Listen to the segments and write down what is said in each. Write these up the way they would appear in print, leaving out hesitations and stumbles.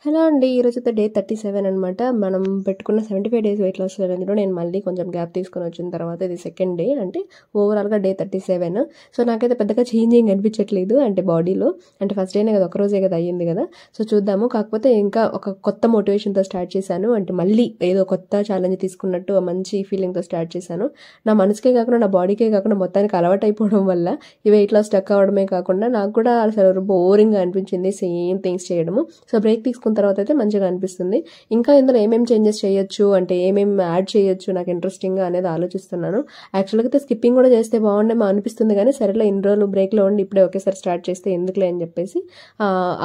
Hello అండి. ఈరోజైతే day 37 అనమాట. మనం పెట్టుకున్న 75 డేస్ వెయిట్ లాస్ ఛాలెంజ్‌లో నేను మళ్ళీ కొంచెం గ్యాప్ తీసుకొని వచ్చిన తర్వాత ఇది సెకండ్ డే. అంటే ఓవరాల్‌గా డే 37. సో, నాకైతే పెద్దగా చేంజ్ ఏం కనిపించట్లేదు అంటే బాడీలో. అంటే ఫస్ట్ డేనే కదా, ఒక్కరోజే కదా అయ్యింది కదా. సో, చూద్దాము. కాకపోతే ఇంకా ఒక కొత్త మోటివేషన్‌తో స్టార్ట్ చేశాను. అంటే మళ్ళీ ఏదో కొత్త ఛాలెంజ్ తీసుకున్నట్టు మంచి ఫీలింగ్‌తో స్టార్ట్ చేశాను. నా మనసుకే కాకుండా, నా బాడీకే కాకుండా మొత్తానికి అలవాటైపోవడం వల్ల ఈ వెయిట్ లాస్ స్టక్ అవ్వడమే కాకుండా నాకు కూడా అసలు బోరింగ్‌గా అనిపించింది సేమ్ థింగ్స్ చేయడము. సో, బ్రేక్ తీసుకున్న తర్వాత అయితే మంచిగా అనిపిస్తుంది. ఇంకా ఇందులో ఏమేమి చేంజెస్ చేయొచ్చు, అంటే ఏమేమి యాడ్ చేయొచ్చు నాకు ఇంట్రెస్టింగ్గా అనేది ఆలోచిస్తున్నాను. యాక్చువల్గా అయితే స్కిప్పింగ్ కూడా చేస్తే బాగుండేమో అనిపిస్తుంది, కానీ సరేలే ఇన్ని రోజులు బ్రేక్లో ఉండి ఇప్పుడే ఒకేసారి స్టార్ట్ చేస్తే ఎందుకులే అని చెప్పేసి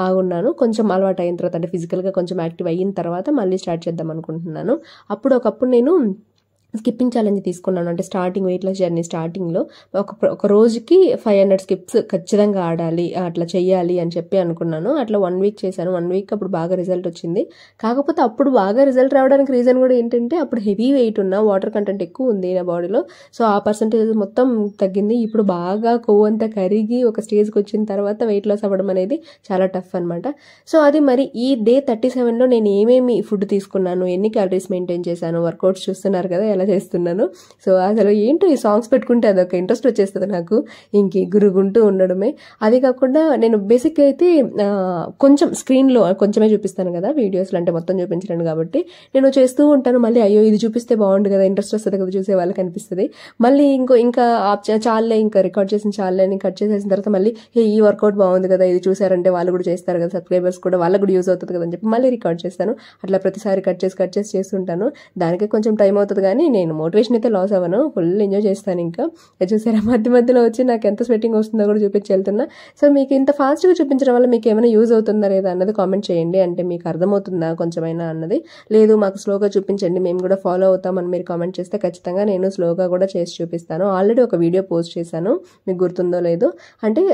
ఆగున్నాను. కొంచెం అలవాటు అయిన తర్వాత, అంటే ఫిజికల్గా కొంచెం యాక్టివ్ అయిన తర్వాత మళ్ళీ స్టార్ట్ చేద్దాం అనుకుంటున్నాను. ఒకప్పుడు నేను స్కిప్పింగ్ ఛాలెంజ్ తీసుకున్నాను. అంటే స్టార్టింగ్ వెయిట్ లాస్ జర్నీ స్టార్టింగ్లో ఒక రోజుకి 500 స్కిప్స్ ఖచ్చితంగా ఆడాలి, అట్లా చెయ్యాలి అని చెప్పి అనుకున్నాను. అట్లా 1 వీక్ చేశాను. 1 వీక్ అప్పుడు బాగా రిజల్ట్ వచ్చింది. కాకపోతే అప్పుడు బాగా రిజల్ట్ రావడానికి రీజన్ కూడా ఏంటంటే అప్పుడు హెవీ వెయిట్ ఉన్నా, వాటర్ కంటెంట్ ఎక్కువ ఉంది నా బాడీలో. సో ఆ పర్సంటేజ్ మొత్తం తగ్గింది. ఇప్పుడు బాగా కొవ్వు అంతా కరిగి ఒక స్టేజ్కి వచ్చిన తర్వాత వెయిట్ లాస్ అవ్వడం అనేది చాలా టఫ్ అనమాట. సో అది మరి ఈ డే 37లో నేను ఏమేమి ఫుడ్ తీసుకున్నాను, ఎన్ని క్యాలరీస్ మెయింటైన్ చేశాను, వర్కౌట్స్ చూస్తున్నారు కదా ఎలా చేస్తున్నాను. సో అసలు ఏంటో ఈ సాంగ్స్ పెట్టుకుంటే అదొక ఇంట్రెస్ట్ వచ్చేస్తుంది నాకు, ఇంక గురుగుంటూ ఉండడమే. అది కాకుండా నేను బేసిక్గా అయితే కొంచెం స్క్రీన్లో కొంచెమే చూపిస్తాను కదా వీడియోస్లో, అంటే మొత్తం చూపించలేను కాబట్టి నేను చేస్తూ ఉంటాను. మళ్ళీ అయ్యో ఇది చూపిస్తే బాగుండు కదా, ఇంట్రెస్ట్ వస్తుంది కదా చూసే వాళ్ళకి అనిపిస్తుంది. మళ్ళీ ఇంకా చాలే, ఇంకా రికార్డ్ చేసిన చాలే అని కట్ చేసేసిన తర్వాత మళ్ళీ ఈ వర్కౌట్ బాగుంది కదా, ఇది చూసారంటే వాళ్ళు కూడా చేస్తారు కదా, సబ్స్క్రైబర్స్ కూడా వాళ్ళకు కూడా యూజ్ అవుతుంది కదా అని చెప్పి మళ్ళీ రికార్డ్ చేస్తాను. అట్లా ప్రతిసారి కట్ చేసి చేస్తుంటాను. దానికి కొంచెం టైం అవుతుంది, కానీ నేను మోటివేషన్ అయితే లాస్ అవ్వను, ఫుల్ ఎంజాయ్ చేస్తాను. ఇంకా చూసారా మధ్యలో వచ్చి నాకు ఎంత స్వెట్టింగ్ వస్తుందో కూడా చూపించి వెళ్తున్నా. సో మీకు ఇంత ఫాస్ట్గా చూపించడం వల్ల మీకు ఏమైనా యూజ్ అవుతుందా లేదా అన్నది కామెంట్ చేయండి. అంటే మీకు అర్థమవుతుందా కొంచెమైనా అన్నది. లేదు మాకు స్లోగా చూపించండి, మేము కూడా ఫాలో అవుతామని మీరు కామెంట్ చేస్తే ఖచ్చితంగా నేను స్లోగా కూడా చేసి చూపిస్తాను. ఆల్రెడీ ఒక వీడియో పోస్ట్ చేశాను, మీకు గుర్తుందో లేదో. అంటే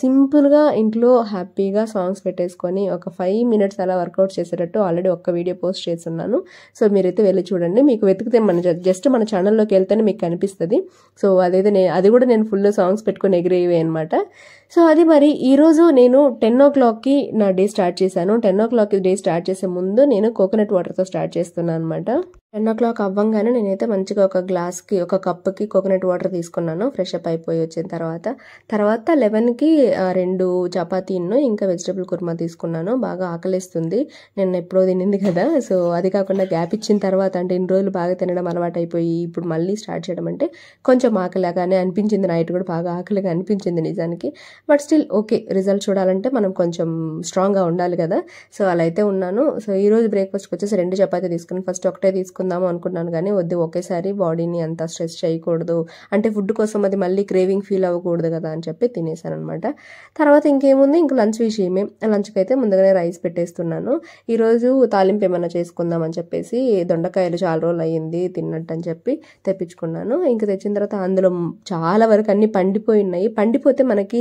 సింపుల్గా ఇంట్లో హ్యాపీగా సాంగ్స్ పెట్టేసుకొని ఒక 5 మినిట్స్ అలా వర్కౌట్ చేసేటట్టు ఆల్రెడీ ఒక్క వీడియో పోస్ట్ చేస్తున్నాను. సో మీరైతే వెళ్ళి చూడండి. మీకు వెతికితే జస్ట్ మన ఛానల్లోకి వెళ్తేనే మీకు కనిపిస్తుంది. సో అది కూడా నేను ఫుల్ సాంగ్స్ పెట్టుకొని ఎగిరేవే అనమాట. సో అది మరి ఈరోజు నేను 10 o'clockకి నా డే స్టార్ట్ చేశాను. 10 o'clockకి డే స్టార్ట్ చేసే ముందు నేను కోకోనట్ వాటర్తో స్టార్ట్ చేస్తున్నాను అనమాట. 10 o'clock అవ్వంగానే నేనైతే మంచిగా ఒక కప్కి కోకోనట్ వాటర్ తీసుకున్నాను, ఫ్రెష్ అప్ అయిపోయి వచ్చిన తర్వాత 11కి 2 చపాతీను ఇంకా వెజిటబుల్ కుర్మా తీసుకున్నాను. బాగా ఆకలిస్తుంది, నేను ఎప్పుడో తినింది కదా. సో అది కాకుండా గ్యాప్ ఇచ్చిన తర్వాత, అంటే ఇన్ని రోజులు బాగా తినడం అలవాటు అయిపోయి ఇప్పుడు మళ్ళీ స్టార్ట్ చేయడం అంటే కొంచెం ఆకలిగానే అనిపించింది. నైట్ కూడా బాగా ఆకలిగా అనిపించింది నిజానికి. బట్ స్టిల్ ఓకే, రిజల్ట్ చూడాలంటే మనం కొంచెం స్ట్రాంగ్గా ఉండాలి కదా. సో అలా అయితే ఉన్నాను. సో ఈరోజు బ్రేక్ఫాస్ట్కి వచ్చేసి 2 చపాతీ తీసుకున్నాను. ఫస్ట్ ఒకటే తీసుకుందాము అనుకున్నాను, కానీ వద్దు, ఒకేసారి బాడీని అంత స్ట్రెస్ చేయకూడదు, అంటే ఫుడ్ కోసం అది మళ్ళీ క్రేవింగ్ ఫీల్ అవ్వకూడదు కదా అని చెప్పి తినేసాను అనమాట. తర్వాత ఇంకేముంది, ఇంక లంచ్ విషయమే. లంచ్కి అయితే ముందుగానే రైస్ పెట్టేస్తున్నాను. ఈరోజు తాలింపు ఏమైనా చేసుకుందాం అని చెప్పేసి, దొండకాయలు చాలా రోజులు అయ్యింది తిన్నట్టు అని చెప్పి తెప్పించుకున్నాను. ఇంకా తెచ్చిన తర్వాత అందులో చాలా వరకు అన్ని పండిపోయి ఉన్నాయి. పండిపోతే మనకి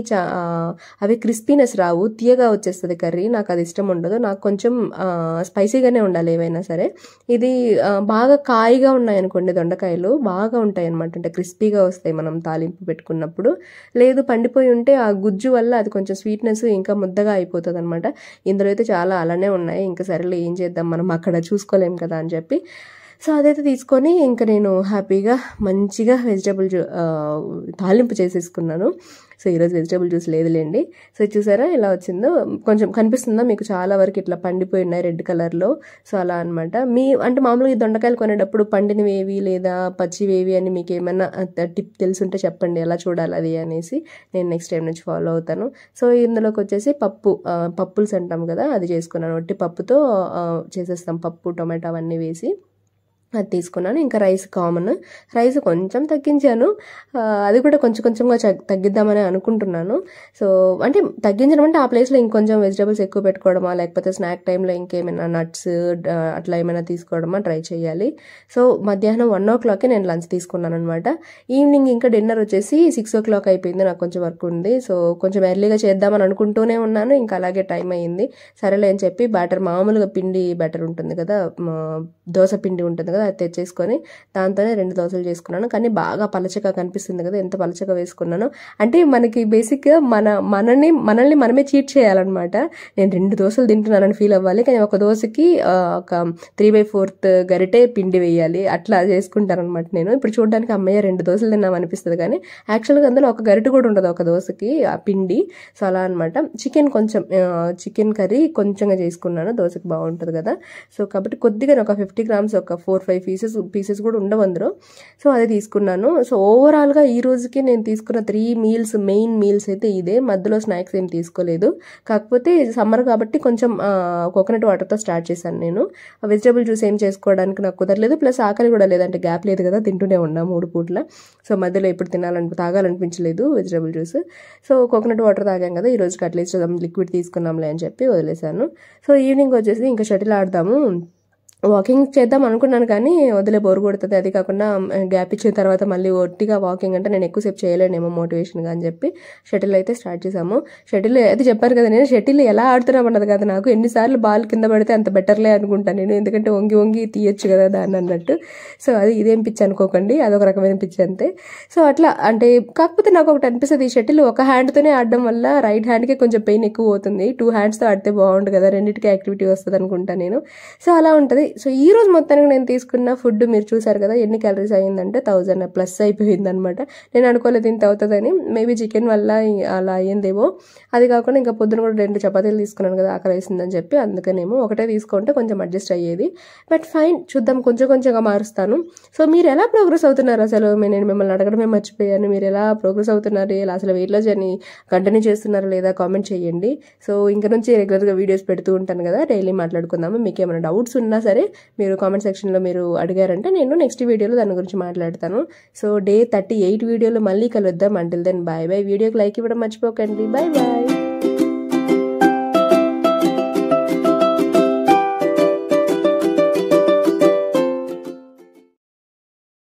అవి క్రిస్పీనెస్ రావు, తీయగా వచ్చేస్తుంది కర్రీ. నాకు అది ఇష్టం ఉండదు. నాకు కొంచెం స్పైసీగానే ఉండాలి ఏవైనా సరే. ఇది బాగా కాయగా ఉన్నాయి అనుకోండి, దొండకాయలు బాగా ఉంటాయి అనమాట, అంటే క్రిస్పీగా వస్తాయి మనం తాలింపు పెట్టుకున్నప్పుడు. లేదు పండిపోయి ఉంటే ఆ గుజ్జు వల్ల అది కొంచెం స్వీట్నెస్ ఇంకా ముద్దగా అయిపోతుంది అనమాట. ఇందులో అయితే చాలా అలానే ఉన్నాయి. ఇంకా సరేలే ఏం చేద్దాం, మనం అక్కడ చూసుకోలేం కదా అని చెప్పి సో అదైతే తీసుకొని ఇంకా నేను హ్యాపీగా మంచిగా తాలింపు చేసేసుకున్నాను. సో ఈరోజు వెజిటబుల్ జ్యూస్ లేదులేండి. సో చూసారా ఎలా వచ్చిందో, కొంచెం కనిపిస్తుందా మీకు, చాలా వరకు ఇట్లా పండిపోయి ఉన్నాయి రెడ్ కలర్లో. సో అలా అనమాట. అంటే మామూలుగా ఈ దొండకాయలు కొనేటప్పుడు పండినవేవి లేదా పచ్చివేవి అని మీకు ఏమైనా టిప్ తెలుసుంటే చెప్పండి, ఎలా చూడాలి అది అనేసి. నేను నెక్స్ట్ టైం నుంచి ఫాలో అవుతాను. సో ఇందులోకి వచ్చేసి పప్పుల్స్ అంటాం కదా, అది చేసుకున్నాను. ఒట్టి పప్పుతో చేసేస్తాం, పప్పు టొమాటో అవన్నీ వేసి అది తీసుకున్నాను. ఇంకా రైస్ కామన్, రైస్ కొంచెం తగ్గించాను. అది కూడా కొంచెంగా తగ్గిద్దామని అనుకుంటున్నాను. సో అంటే తగ్గించడం అంటే ఆ ప్లేస్లో ఇంకొంచెం వెజిటబుల్స్ ఎక్కువ పెట్టుకోవడమా, లేకపోతే స్నాక్ టైంలో ఇంకేమైనా నట్స్ అట్లా ఏమైనా తీసుకోవడమా ట్రై చేయాలి. సో మధ్యాహ్నం 1 o'clockకి నేను లంచ్ తీసుకున్నాను అనమాట. ఈవినింగ్ ఇంకా డిన్నర్ వచ్చేసి 6 o'clock అయిపోయింది. నాకు కొంచెం వర్క్ ఉంది. సో కొంచెం ఎర్లీగా చేద్దామని అనుకుంటూనే ఉన్నాను, ఇంకా అలాగే టైం అయ్యింది. సరేలే అని చెప్పి మామూలుగా పిండి బ్యాటర్ ఉంటుంది కదా, దోశ పిండి ఉంటుంది కదా, కదా, అది తెచ్చేసుకొని దాంతోనే 2 దోశలు చేసుకున్నాను. కానీ బాగా పలచగా కనిపిస్తుంది కదా ఎంత పలచగా వేసుకున్నానో. అంటే మనకి బేసిక్గా మనల్ని మనమే చీట్ చేయాలన్నమాట. నేను 2 దోశలు తింటున్నానని ఫీల్ అవ్వాలి, కానీ ఒక దోశకి ఒక 3/4 గరిటె పిండి వేయాలి, అట్లా చేసుకుంటాను అనమాట నేను. ఇప్పుడు చూడడానికి అమ్మయ్య 2 దోశలు తిన్నాం అనిపిస్తుంది, కానీ యాక్చువల్గా అందులో ఒక గరిటె కూడా ఉండదు ఒక దోశకి ఆ పిండి. సో అలా అనమాట. చికెన్ కర్రీ కొంచెంగా చేసుకున్నాను, దోశకి బాగుంటుంది కదా. సో కాబట్టి కొద్దిగా ఒక 50 grams ఒక 4-5 పీసెస్ కూడా ఉండవు అందులో. సో అది తీసుకున్నాను. సో ఓవరాల్గా ఈ రోజుకి నేను తీసుకున్న 3 meals, మెయిన్ మీల్స్ అయితే ఇదే. మధ్యలో స్నాక్స్ ఏం తీసుకోలేదు. కాకపోతే సమ్మర్ కాబట్టి కొంచెం కోకోనట్ వాటర్తో స్టార్ట్ చేశాను నేను. వెజిటబుల్ జ్యూస్ ఏం చేసుకోవడానికి నాకు కుదరలేదు, ప్లస్ ఆకలి కూడా లేదంటే గ్యాప్ లేదు కదా, తింటూనే ఉన్నా 3 పూట్ల. సో మధ్యలో ఎప్పుడు తాగాలనిపించలేదు vegetable juice. So coconut water తాగాం కదా, ఈ రోజుకి అట్లీస్ట్ లిక్విడ్ తీసుకున్నాంలే అని చెప్పి వదిలేశాను. సో ఈవినింగ్ వచ్చేసి ఇంకా షటిల్ ఆడదాము, వాకింగ్ చేద్దాం అనుకున్నాను, కానీ వదిలే బోర్ కొడుతుంది. అది కాకుండా గ్యాప్ ఇచ్చిన తర్వాత మళ్ళీ ఒట్టిగా వాకింగ్ అంటే నేను ఎక్కువసేపు చేయలేనేమో మోటివేషన్గా అని చెప్పి షటిల్ అయితే స్టార్ట్ చేసాము. షటిల్ అది చెప్పాను కదా, నేను షటిల్ ఎలా ఆడుతున్నామన్నది కాదు, నాకు ఎన్నిసార్లు బాల్ కింద పడితే అంత బెటర్లే అనుకుంటాను నేను, ఎందుకంటే వంగి తీయొచ్చు కదా దాన్ని అన్నట్టు. సో అది ఇదేం పిచ్చి అనుకోకండి, అదొక రకమైన పిచ్చి అంతే. సో అట్లా అంటే కాకపోతే నాకు ఒకటి అనిపిస్తుంది, ఈ షటిల్ ఒక హ్యాండ్తోనే ఆడడం వల్ల రైట్ హ్యాండ్కే కొంచెం పెయిన్ ఎక్కువ అవుతుంది. 2 handsతో ఆడితే బాగుంటుంది కదా, రెండింటికి యాక్టివిటీ వస్తుంది అనుకుంటాను నేను. సో అలా ఉంటుంది. సో ఈ రోజు మొత్తానికి నేను తీసుకున్న ఫుడ్ మీరు చూసారు కదా, ఎన్ని క్యాలరీస్ అయ్యిందంటే 1000+ అయిపోయింది అనమాట. నేను అనుకోలేదు ఇంత అవుతుందని, మేబీ చికెన్ వల్ల అలా అయ్యిందేమో. అది కాకుండా ఇంకా పొద్దున కూడా 2 చపాతీలు తీసుకున్నాను కదా, ఆకలి వేసిందని చెప్పి, అందుకనేమో ఒకటే తీసుకుంటే కొంచెం అడ్జస్ట్ అయ్యేది. బట్ ఫైన్, చూద్దాం, కొంచెంగా మారుస్తాను. సో మీరు ఎలా ప్రోగ్రెస్ అవుతున్నారు అసలు? నేను మిమ్మల్ని అడగడమే మర్చిపోయాను, మీరు ఎలా ప్రోగ్రెస్ అవుతున్నారు, ఇలా అసలు వెయిట్ లాస్ జర్నీ కంటిన్యూ చేస్తున్నారా లేదా కామెంట్ చేయండి. సో ఇంక నుంచి రెగ్యులర్గా వీడియోస్ పెడుతూ ఉంటాను కదా, డైలీ మాట్లాడుకుందాము. మీకు ఏమైనా డౌట్స్ ఉన్నా సరే మీరు కామెంట్ సెక్షన్లో మీరు అడిగారంటే నేను నెక్స్ట్ వీడియోలో దాని గురించి మాట్లాడతాను. సో డే 38 వీడియోలో మళ్ళీ కలుద్దాం. Until then bye bye. వీడియోకి లైక్ ఇవ్వడం మర్చిపోకండి. Bye bye.